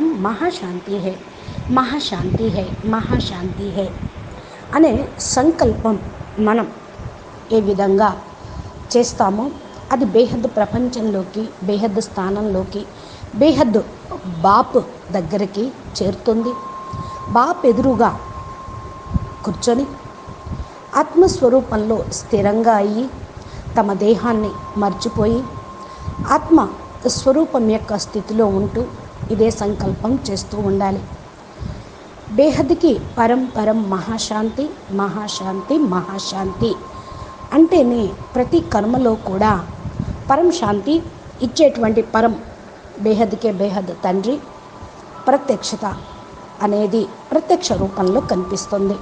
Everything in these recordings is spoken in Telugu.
పరం మహాశాంతి హై, మహాశాంతి హై, మహాశాంతి హై అనే సంకల్పం మనం ఏ విధంగా చేస్తామో అది బేహద్దు ప్రపంచంలోకి, బేహద్దు స్థానంలోకి, బేహద్దు బాపు దగ్గరికి చేరుతుంది. బాప్ ఎదురుగా కూర్చొని ఆత్మస్వరూపంలో స్థిరంగా అయ్యి తమ దేహాన్ని మర్చిపోయి ఆత్మ స్వరూపం యొక్క స్థితిలో ఉంటూ ఇదే సంకల్పం చేస్తూ ఉండాలి. బేహద్కి పరం పరం మహాశాంతి, మహాశాంతి, మహాశాంతి అంటేనే ప్రతి కర్మలో కూడా పరం శాంతి ఇచ్చేటువంటి పరం బేహద్కే బేహద్ తండ్రి ప్రత్యక్షత అనేది ప్రత్యక్ష రూపంలో కనిపిస్తుంది.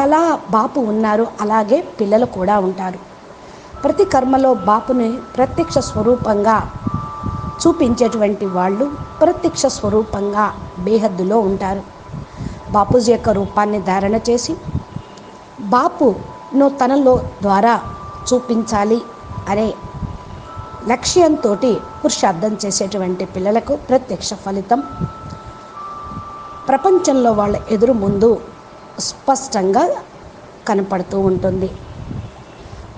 ఎలా బాపు ఉన్నారో అలాగే పిల్లలు కూడా ఉంటారు. ప్రతి కర్మలో బాపుని ప్రత్యక్ష స్వరూపంగా చూపించేటువంటి వాళ్ళు ప్రత్యక్ష స్వరూపంగా బేహద్దులో ఉంటారు. బాపూజీ యొక్క రూపాన్ని ధారణ చేసి బాపును తనలో ద్వారా చూపించాలి అనే లక్ష్యంతో పురుషార్థం చేసేటువంటి పిల్లలకు ప్రత్యక్ష ఫలితం ప్రపంచంలో వాళ్ళ ఎదురు ముందు స్పష్టంగా కనపడుతూ ఉంటుంది.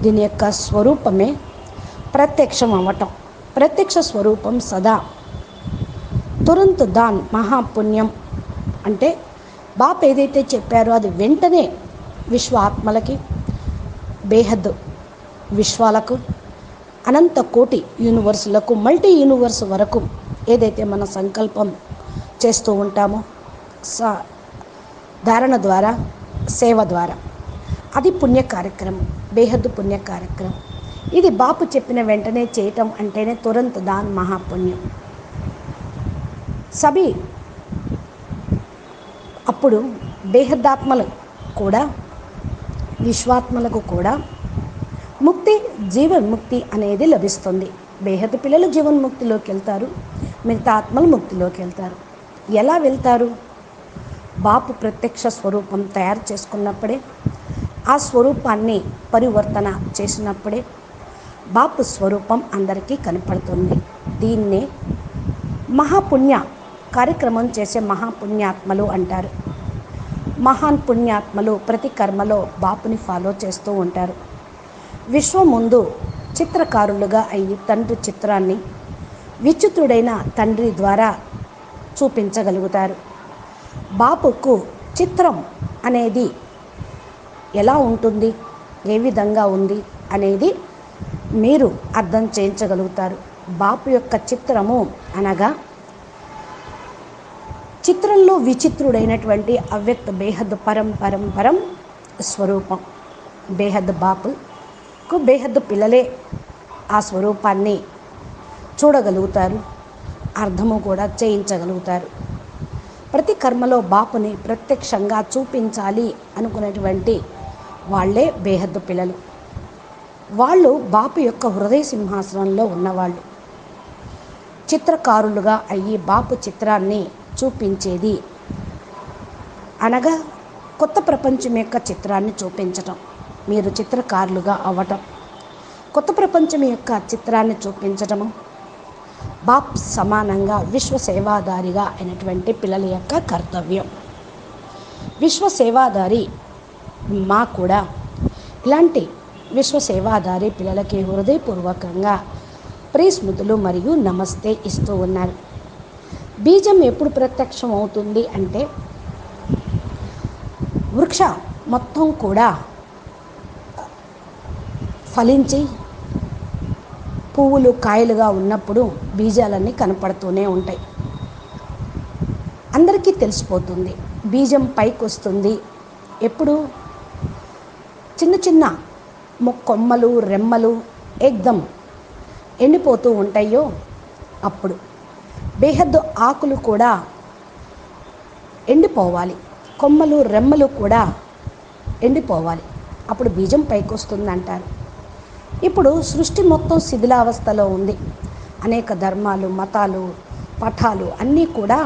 దీని యొక్క స్వరూపమే ప్రత్యక్షం అవ్వటం. ప్రత్యక్ష స్వరూపం సదా తురంత్ దాన్ మహాపుణ్యం అంటే బాప్ ఏదైతే చెప్పారో అది వెంటనే విశ్వ ఆత్మలకి, బేహద్ విశ్వాలకు, అనంత కోటి యూనివర్సులకు, మల్టీ యూనివర్స్ వరకు ఏదైతే మన సంకల్పం చేస్తూ ఉంటామో ధారణ ద్వారా, సేవ ద్వారా అది పుణ్య కార్యక్రమం, బేహద్దు పుణ్య కార్యక్రమం. ఇది బాపు చెప్పిన వెంటనే చేయటం అంటేనే తురంత్ దాన్ మహాపుణ్యం. సభి అప్పుడు బేహద్దాత్మలు కూడా, విశ్వాత్మలకు కూడా ముక్తి, జీవన్ముక్తి అనేది లభిస్తుంది. బేహద్దు పిల్లలు జీవన్ముక్తిలోకి వెళ్తారు, మిగతా ఆత్మలు ముక్తిలోకి వెళ్తారు. ఎలా వెళ్తారు? బాపు ప్రత్యక్ష స్వరూపం తయారు చేసుకున్నప్పుడే, ఆ స్వరూపాన్ని పరివర్తన చేసినప్పుడే బాపు స్వరూపం అందరికీ కనపడుతుంది. దీన్నే మహాపుణ్య కార్యక్రమం చేసే మహాపుణ్యాత్మలు అంటారు. మహాన్ పుణ్యాత్మలు ప్రతి కర్మలో బాపుని ఫాలో చేస్తూ ఉంటారు. విశ్వం ముందు చిత్రకారులుగా అయ్యి తండ్రి చిత్రాన్ని విచిత్రుడైన తండ్రి ద్వారా చూపించగలుగుతారు. బాపుకు చిత్రం అనేది ఎలా ఉంటుంది, ఏ విధంగా ఉంది అనేది మీరు అర్థం చేయించగలుగుతారు. బాపు యొక్క చిత్రము అనగా చిత్రంలో విచిత్రుడైనటువంటి అవ్యక్త బేహద్ పరం పరం పరం స్వరూపం. బేహద్ బాపుకు బేహద్ పిల్లలే ఆ స్వరూపాన్ని చూడగలుగుతారు, అర్థము కూడా చేయించగలుగుతారు. ప్రతి కర్మలో బాపుని ప్రత్యక్షంగా చూపించాలి అనుకునేటువంటి వాళ్ళే బేహద్దు పిల్లలు. వాళ్ళు బాపు యొక్క హృదయ సింహాసనంలో ఉన్నవాళ్ళు. చిత్రకారులుగా అయ్యి బాపు చిత్రాన్ని చూపించేది అనగా కొత్త ప్రపంచం యొక్క చిత్రాన్ని చూపించటం. మీరు చిత్రకారులుగా అవ్వటం, కొత్త ప్రపంచం యొక్క చిత్రాన్ని చూపించటము బాప్ సమానంగా విశ్వ సేవాదారిగా అయినటువంటి పిల్లల యొక్క కర్తవ్యం. విశ్వ సేవాదారి మా కూడా ఇలాంటి విశ్వ సేవాదారి పిల్లలకి హృదయపూర్వకంగా ప్రియస్మృతులు మరియు నమస్తే ఇస్తూ ఉన్నారు. బీజం ఎప్పుడు ప్రత్యక్షం అవుతుంది అంటే వృక్ష మొత్తం కూడా ఫలించి పువ్వులు కాయలుగా ఉన్నప్పుడు బీజాలన్నీ కనపడుతూనే ఉంటాయి. అందరికీ తెలిసిపోతుంది బీజం పైకి వస్తుంది ఎప్పుడు చిన్న చిన్న కొమ్మలు, రెమ్మలు ఏకదం ఎండిపోతూ ఉంటాయో అప్పుడు. బేహద్దు ఆకులు కూడా ఎండిపోవాలి, కొమ్మలు రెమ్మలు కూడా ఎండిపోవాలి, అప్పుడు బీజం పైకి వస్తుంది అంటారు. ఇప్పుడు సృష్టి మొత్తం శిథిలావస్థలో ఉంది. అనేక ధర్మాలు, మతాలు, పఠాలు అన్నీ కూడా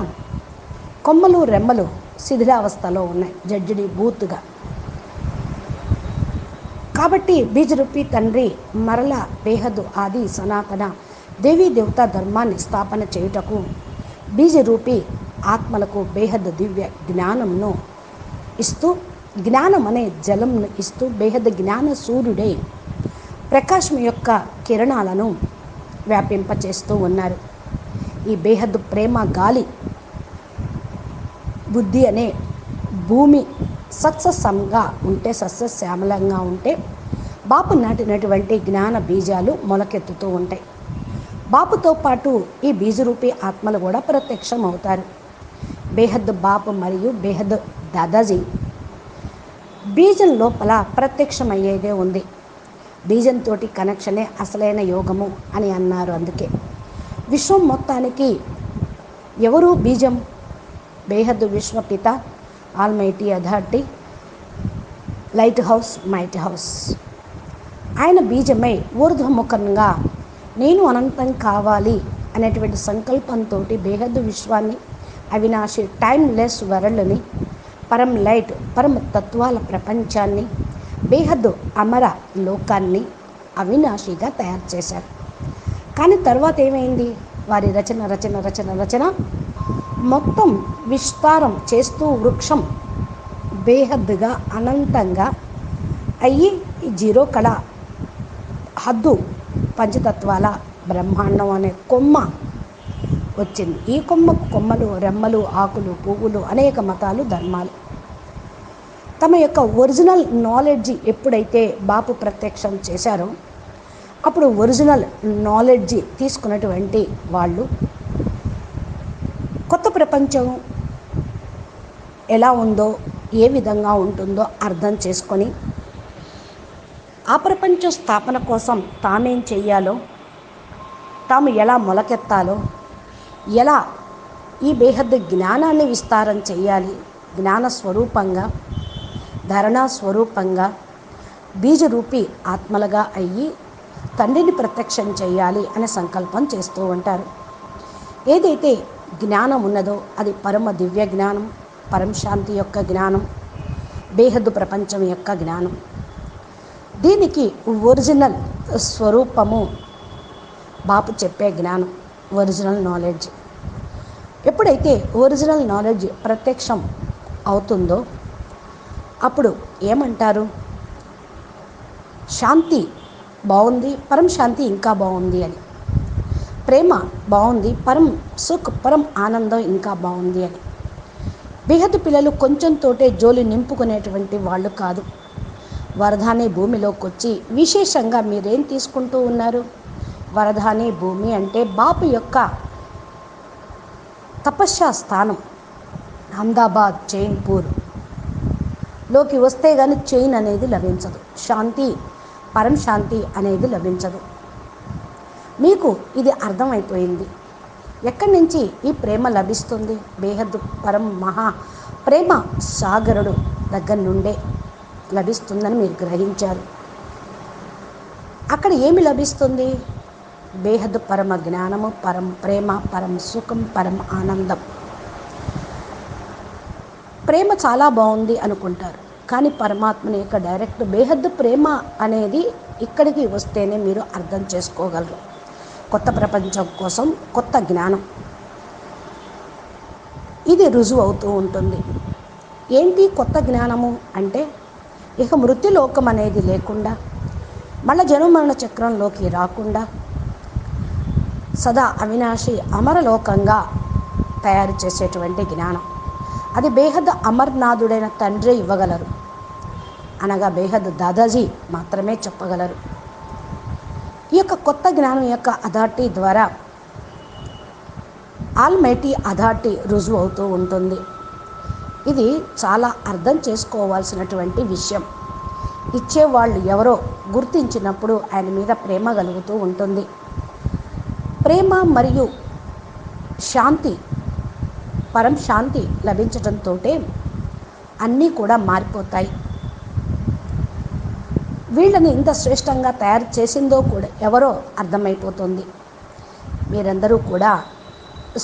కొమ్మలు రెమ్మలు శిథిలావస్థలో ఉన్నాయి, జడ్జిడి బూత్గా. కాబట్టి బీజరూపి తండ్రి మరల బేహద్దు ఆది సనాతన దేవీ దేవతా ధర్మాన్ని స్థాపన చేయుటకు బీజరూపి ఆత్మలకు బేహద్ దివ్య జ్ఞానంను ఇస్తూ, జ్ఞానం అనే జలంను ఇస్తూ, బేహద్ జ్ఞాన సూర్యుడే ప్రకాశం యొక్క కిరణాలను వ్యాపింపచేస్తూ ఉన్నారు. ఈ బేహద్ ప్రేమ గాలి బుద్ధి అనే భూమి సత్సంగా ఉంటే, సస్యశ్యామలంగా ఉంటే, బాపు నాటినటువంటి జ్ఞాన బీజాలు మొలకెత్తుతూ ఉంటాయి. బాపుతో పాటు ఈ బీజరూపి ఆత్మలు కూడా ప్రత్యక్షం అవుతారు. బేహద్ బాపు మరియు బేహద్ దాదాజీ బీజం లోపల ప్రత్యక్షమయ్యేదే ఉంది. బీజంతో కనెక్షనే అసలైన యోగము అని అన్నారు. అందుకే విశ్వం మొత్తానికి ఎవరు బీజం? బేహద్ విశ్వపిత, almighty authority, light house, might house. ఆయన బీజమై ఊర్ధ్వముఖంగా నేను అనంతం కావాలి అనేటువంటి సంకల్పంతో బేహద్ విశ్వాన్ని, అవినాశి టైమ్లెస్ వరల్డ్ని, పరం లైట్, పరమ తత్వాల ప్రపంచాన్ని, బేహద్ అమర లోకాన్ని అవినాశిగా తయారు చేశారు. కానీ తర్వాత ఏమైంది? వారి రచన మొత్తం విస్తారం చేస్తూ వృక్షం బేహద్దుగా అనంతంగా అయ్యి జీరో కళ హద్దు పంచతత్వాల బ్రహ్మాండం అనే కొమ్మ వచ్చింది. ఈ కొమ్మకు కొమ్మలు, రెమ్మలు, ఆకులు, పువ్వులు, అనేక మతాలు, ధర్మాలు. తమ యొక్క ఒరిజినల్ నాలెడ్జ్ ఎప్పుడైతే బాపు ప్రత్యక్షం చేశారో అప్పుడు ఒరిజినల్ నాలెడ్జ్ తీసుకున్నటువంటి వాళ్ళు కొత్త ప్రపంచం ఎలా ఉందో, ఏ విధంగా ఉంటుందో అర్థం చేసుకొని ఆ ప్రపంచ స్థాపన కోసం తామేం చెయ్యాలో, తాము ఎలా మొలకెత్తాలో, ఎలా ఈ బేహద్ జ్ఞానాన్ని విస్తారం చేయాలి, జ్ఞాన స్వరూపంగా, ధరణా స్వరూపంగా, బీజరూపి ఆత్మలుగా అయ్యి తండ్రిని ప్రత్యక్షం చేయాలి అనే సంకల్పం చేస్తూ ఉంటారు. ఏదైతే జ్ఞానం ఉన్నదో అది పరమ దివ్య జ్ఞానం, పరం శాంతి యొక్క జ్ఞానం, బేహద్దు ప్రపంచం యొక్క జ్ఞానం. దీనికి ఒరిజినల్ స్వరూపము బాపు చెప్పే జ్ఞానం, ఒరిజినల్ నాలెడ్జ్. ఎప్పుడైతే ఒరిజినల్ నాలెడ్జ్ ప్రత్యక్షం అవుతుందో అప్పుడు ఏమంటారు? శాంతి బాగుంది, పరం శాంతి ఇంకా బాగుంది అని. ప్రేమ బాగుంది, పరం సుఖ్, పరం ఆనందం ఇంకా బాగుంది అని. బేహద్దు పిల్లలు కొంచెంతోటే జోలి నింపుకునేటువంటి వాళ్ళు కాదు. వరదానే భూమిలోకి వచ్చి విశేషంగా మీరేం తీసుకుంటూ ఉన్నారు? వరదానే భూమి అంటే బాపు యొక్క తపస్యా స్థానం. అహ్మదాబాద్ చైన్పూర్ లోకి వస్తే కానీ చైన్ అనేది లభించదు, శాంతి, పరం శాంతి అనేది లభించదు. మీకు ఇది అర్థమైపోయింది. ఎక్కడి నుంచి ఈ ప్రేమ లభిస్తుంది? బేహద్దు పరం మహా ప్రేమ సాగరుడు దగ్గర నుండే లభిస్తుందని మీరు గ్రహించారు. అక్కడ ఏమి లభిస్తుంది? బేహద్దు పరమ జ్ఞానము, పరం ప్రేమ, పరం సుఖం, పరం ఆనందం. ప్రేమ చాలా బాగుంది అనుకుంటారు, కానీ పరమాత్మని యొక్క డైరెక్ట్ బేహద్దు ప్రేమ అనేది ఇక్కడికి వస్తేనే మీరు అర్థం చేసుకోగలరు. కొత్త ప్రపంచం కోసం కొత్త జ్ఞానం ఇది రుజువు అవుతూ ఉంటుంది. ఏంటి కొత్త జ్ఞానము అంటే? ఇక మృత్యులోకం అనేది లేకుండా, మళ్ళా జన్మమరణ చక్రంలోకి రాకుండా సదా అవినాశి అమరలోకంగా తయారు చేసేటువంటి జ్ఞానం. అది బేహద్ అమర్నాథుడైన తండ్రి ఇవ్వగలరు, అనగా బేహద్ దాదాజీ మాత్రమే చెప్పగలరు. ఈ యొక్క కొత్త జ్ఞానం యొక్క అథారిటీ ద్వారా ఆల్మైటీ అథారిటీ రుజువు అవుతూ ఉంటుంది. ఇది చాలా అర్థం చేసుకోవాల్సినటువంటి విషయం. ఇచ్చేవాళ్ళు ఎవరో గుర్తించినప్పుడు ఆయన మీద ప్రేమ కలుగుతూ ఉంటుంది. ప్రేమ మరియు శాంతి, పరం శాంతి లభించడంతో అన్నీ కూడా మారిపోతాయి. వీళ్ళని ఇంత శ్రేష్టంగా తయారు చేసిందో కూడా ఎవరో అర్థమైపోతుంది. మీరందరూ కూడా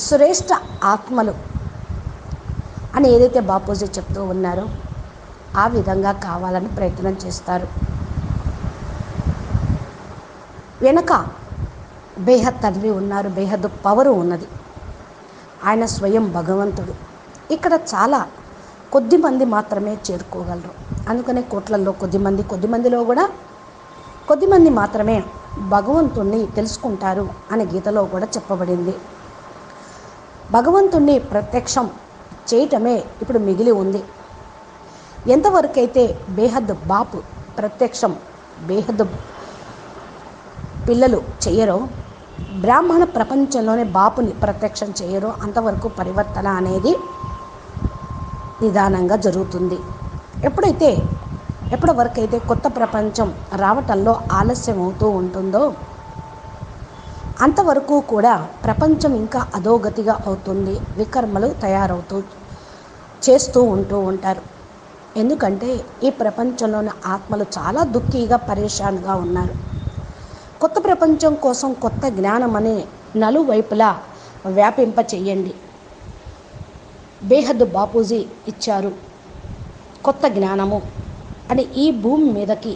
శ్రేష్ఠ ఆత్మలు అని ఏదైతే బాపూజీ చెప్తూ ఉన్నారో ఆ విధంగా కావాలని ప్రయత్నం చేస్తారు. వెనక బేహద్ తండ్రి ఉన్నారు, బేహద్ పవరు ఉన్నది. ఆయన స్వయం భగవంతుడు. ఇక్కడ చాలా కొద్దిమంది మాత్రమే చేరుకోగలరు. అందుకనే కోట్లల్లో కొద్దిమందిలో కూడా కొద్దిమంది మాత్రమే భగవంతుణ్ణి తెలుసుకుంటారు అని గీతలో కూడా చెప్పబడింది. భగవంతుణ్ణి ప్రత్యక్షం చేయటమే ఇప్పుడు మిగిలి ఉంది. ఎంతవరకైతే బేహద్ బాపు ప్రత్యక్షం బేహద్ పిల్లలు చెయ్యరో, బ్రాహ్మణ ప్రపంచంలోనే బాపుని ప్రత్యక్షం చేయరో, అంతవరకు పరివర్తన అనేది నిదానంగా జరుగుతుంది. ఎప్పటి వరకైతే కొత్త ప్రపంచం రావటంలో ఆలస్యం అవుతూ ఉంటుందో అంతవరకు కూడా ప్రపంచం ఇంకా అధోగతిగా అవుతుంది. వికర్మలు తయారవుతూ చేస్తూ ఉంటారు. ఎందుకంటే ఈ ప్రపంచంలోని ఆత్మలు చాలా దుఃఖీగా పరేషాన్గా ఉన్నారు. కొత్త ప్రపంచం కోసం కొత్త జ్ఞానం అనే నలువైపులా వ్యాపింప చెయ్యండి. బేహద్ బాపూజీ ఇచ్చారు కొత్త జ్ఞానము అని. ఈ భూమి మీదకి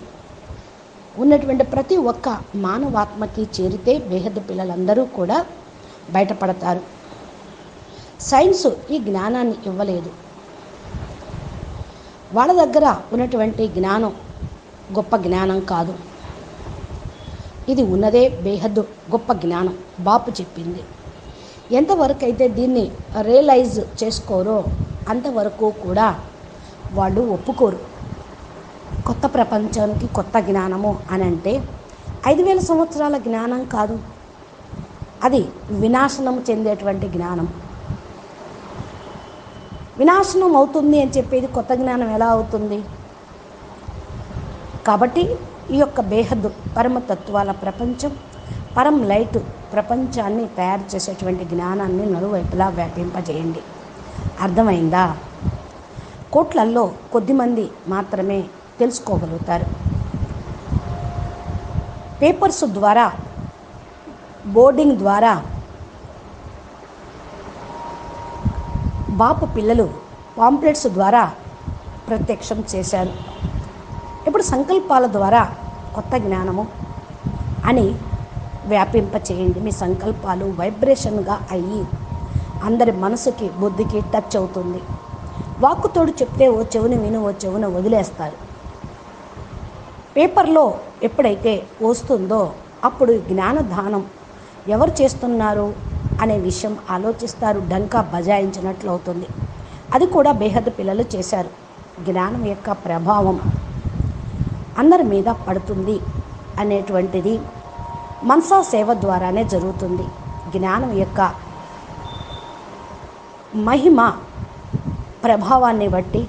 ఉన్నటువంటి ప్రతి ఒక్క మానవాత్మకి చేరితే బేహద్ పిల్లలందరూ కూడా బయటపడతారు. సైన్స్ ఈ జ్ఞానాన్ని ఇవ్వలేదు. వాళ్ళ దగ్గర ఉన్నటువంటి జ్ఞానం గొప్ప జ్ఞానం కాదు. ఇది ఉన్నదే బేహద్ గొప్ప జ్ఞానం. బాపు చెప్పింది. ఎంతవరకు అయితే దీన్ని రియలైజ్ చేసుకోరో అంతవరకు కూడా వాళ్ళు ఒప్పుకోరు. కొత్త ప్రపంచానికి కొత్త జ్ఞానము అని అంటే 5000 సంవత్సరాల జ్ఞానం కాదు, అది వినాశనం చెందేటువంటి జ్ఞానం. వినాశనం అవుతుంది అని చెప్పేది కొత్త జ్ఞానం ఎలా అవుతుంది? కాబట్టి ఈ యొక్క బేహద్ పరమతత్వాల ప్రపంచం, పరం లైట్ ప్రపంచాన్ని తయారు చేసేటువంటి జ్ఞానాన్ని నలువైపులా వ్యాపింపజేయండి. అర్థమైందా? కోట్లల్లో కొద్దిమంది మాత్రమే తెలుసుకోగలుగుతారు. పేపర్స్ ద్వారా, బోర్డింగ్ ద్వారా బాపు పిల్లలు పాంప్లెట్స్ ద్వారా ప్రత్యక్షం చేశారు. ఇప్పుడు సంకల్పాల ద్వారా కొత్త జ్ఞానము అని వ్యాపింప చేయండి. మీ సంకల్పాలు వైబ్రేషన్గా అయ్యి అందరి మనసుకి బుద్ధికి టచ్ అవుతుంది. వాక్కుతోడు చెప్తే ఓ చెవుని విను, ఓ చెవున వదిలేస్తారు. పేపర్లో ఎప్పుడైతే వస్తుందో అప్పుడు జ్ఞానదానం ఎవరు చేస్తున్నారు అనే విషయం ఆలోచిస్తారు. డంకా బజాయించినట్లు అవుతుంది. అది కూడా బేహద్ పిల్లలు చేశారు. జ్ఞానం యొక్క ప్రభావం అందరి మీద పడుతుంది అనేటువంటిది మనసా సేవ ద్వారానే జరుగుతుంది. జ్ఞానం యొక్క మహిమ ప్రభావాన్ని బట్టి,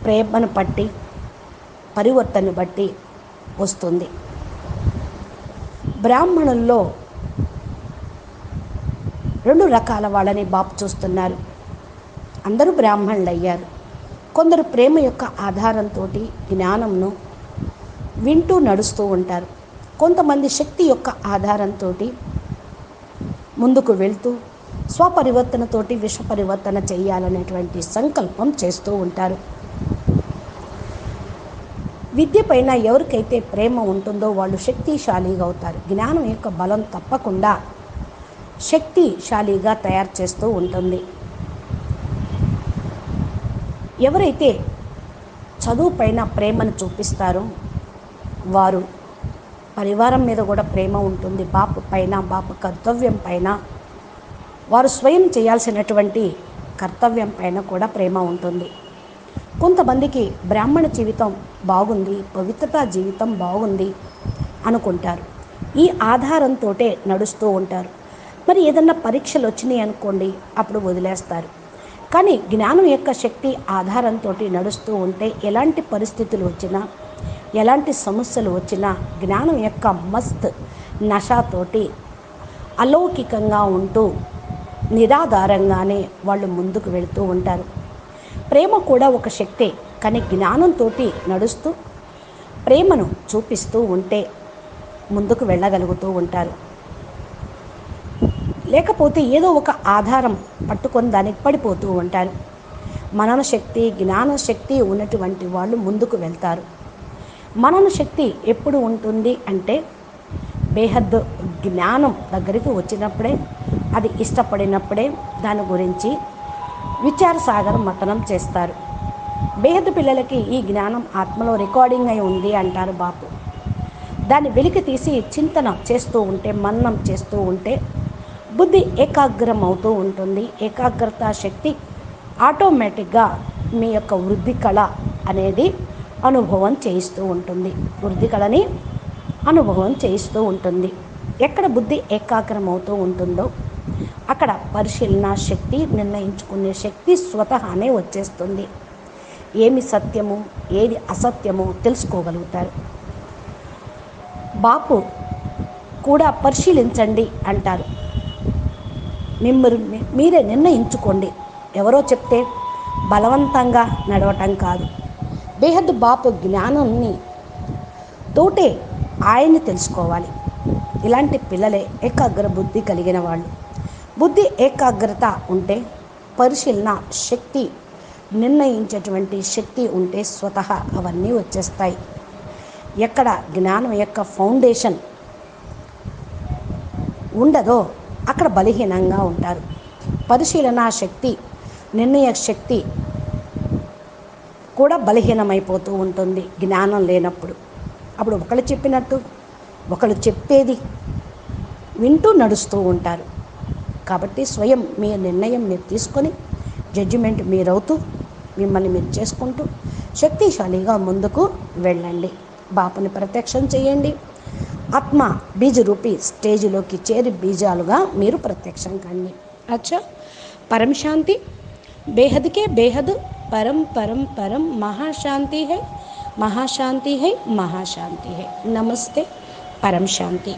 ప్రేమను బట్టి, పరివర్తనను బట్టి వస్తుంది. బ్రాహ్మణుల్లో 2 రకాల వాళ్ళని బాపు చూస్తున్నారు. అందరూ బ్రాహ్మణులు అయ్యారు. కొందరు ప్రేమ యొక్క ఆధారంతో జ్ఞానంను వింటూ నడుస్తూ ఉంటారు. కొంతమంది శక్తి యొక్క ఆధారంతో ముందుకు వెళ్తూ స్వపరివర్తనతోటి విశ్వపరివర్తన చేయాలనేటువంటి సంకల్పం చేస్తూ ఉంటారు. విద్య పైన ఎవరికైతే ప్రేమ ఉంటుందో వాళ్ళు శక్తిశాలిగా అవుతారు. జ్ఞానం యొక్క బలం తప్పకుండా శక్తిశాలిగా తయారు చేస్తూ ఉంటుంది. ఎవరైతే చదువు పైన ప్రేమను చూపిస్తారో వారు పరివారం మీద కూడా ప్రేమ ఉంటుంది. బాపు పైన, బాపు కర్తవ్యం పైన, వారు స్వయం చేయాల్సినటువంటి కర్తవ్యం పైన కూడా ప్రేమ ఉంటుంది. కొంతమందికి బ్రాహ్మణ జీవితం బాగుంది, పవిత్రతా జీవితం బాగుంది అనుకుంటారు. ఈ ఆధారంతో నడుస్తూ ఉంటారు. మరి ఏదన్నా పరీక్షలు వచ్చినాయి అనుకోండి, అప్పుడు వదిలేస్తారు. కానీ జ్ఞానం యొక్క శక్తి ఆధారంతో నడుస్తూ ఉంటే ఎలాంటి పరిస్థితులు వచ్చినా, ఎలాంటి సమస్యలు వచ్చినా జ్ఞానం యొక్క మస్త్ నషాతోటి అలౌకికంగా ఉంటూ నిరాధారంగానే వాళ్ళు ముందుకు వెళుతూ ఉంటారు. ప్రేమ కూడా ఒక శక్తే, కానీ జ్ఞానంతో నడుస్తూ ప్రేమను చూపిస్తూ ఉంటే ముందుకు వెళ్ళగలుగుతూ ఉంటారు. లేకపోతే ఏదో ఒక ఆధారం పట్టుకొని దానికి పడిపోతూ ఉంటారు. మనన శక్తి, జ్ఞాన శక్తి ఉన్నటువంటి వాళ్ళు ముందుకు వెళ్తారు. మనన శక్తి ఎప్పుడు ఉంటుంది అంటే బేహద్ జ్ఞానం దగ్గరికి వచ్చినప్పుడే అది ఇష్టపడినప్పుడే దాని గురించి విచారసాగర్ మతనం చేస్తారు. బేహద్దు పిల్లలకి ఈ జ్ఞానం ఆత్మలో రికార్డింగ్ అయి ఉంది అంటారు బాపు. దాన్ని వెలికి తీసి చింతన చేస్తూ ఉంటే, మననం చేస్తూ ఉంటే బుద్ధి ఏకాగ్రం అవుతూ ఉంటుంది. ఏకాగ్రత శక్తి ఆటోమేటిక్గా మీ యొక్క వృద్ధి కళ అనేది అనుభవం చేయిస్తూ ఉంటుంది. వృద్ధి కళని అనుభవం చేయిస్తూ ఉంటుంది. ఎక్కడ బుద్ధి ఏకాగ్రం అవుతూ ఉంటుందో అక్కడ పరిశీలన శక్తి, నిర్ణయించుకునే శక్తి స్వతహానే వచ్చేస్తుంది. ఏమి సత్యము, ఏది అసత్యమో తెలుసుకోగలుగుతారు. బాపు కూడా పరిశీలించండి అంటారు. మీరే నిర్ణయించుకోండి. ఎవరో చెప్తే బలవంతంగా నడవటం కాదు. బేహద్దు బాపు జ్ఞానాన్ని తోటే ఆయన్ని తెలుసుకోవాలి. ఇలాంటి పిల్లలే ఏకాగ్ర బుద్ధి కలిగిన వాళ్ళు. బుద్ధి ఏకాగ్రత ఉంటే, పరిశీలన శక్తి, నిర్ణయించేటువంటి శక్తి ఉంటే స్వతహా అవన్నీ వచ్చేస్తాయి. ఎక్కడ జ్ఞానం యొక్క ఫౌండేషన్ ఉండదో అక్కడ బలహీనంగా ఉంటారు. పరిశీలన శక్తి, నిర్ణయ శక్తి కూడా బలహీనమైపోతూ ఉంటుంది జ్ఞానం లేనప్పుడు. అప్పుడు ఒకళ్ళు చెప్పినట్టు ఒకళ్ళు చెప్పేది వింటూ నడుస్తూ ఉంటారు. కాబట్టి స్వయం మీ నిర్ణయం మీరు తీసుకొని జడ్జిమెంట్ మీరవుతూ మిమ్మల్ని మీరు చేసుకుంటూ శక్తిశాలిగా ముందుకు వెళ్ళండి. బాపుని ప్రత్యక్షం చేయండి. ఆత్మ బీజరూపి స్టేజ్లోకి చేరి బీజాలుగా మీరు ప్రత్యక్షం కండి. అచ్చా, పరం శాంతి. బేహద్కే బేహద్, పరం పరం పరం. మహాశాంతి హై, మహాశాంతి హై, మహాశాంతి హై. నమస్తే. పరం శాంతి.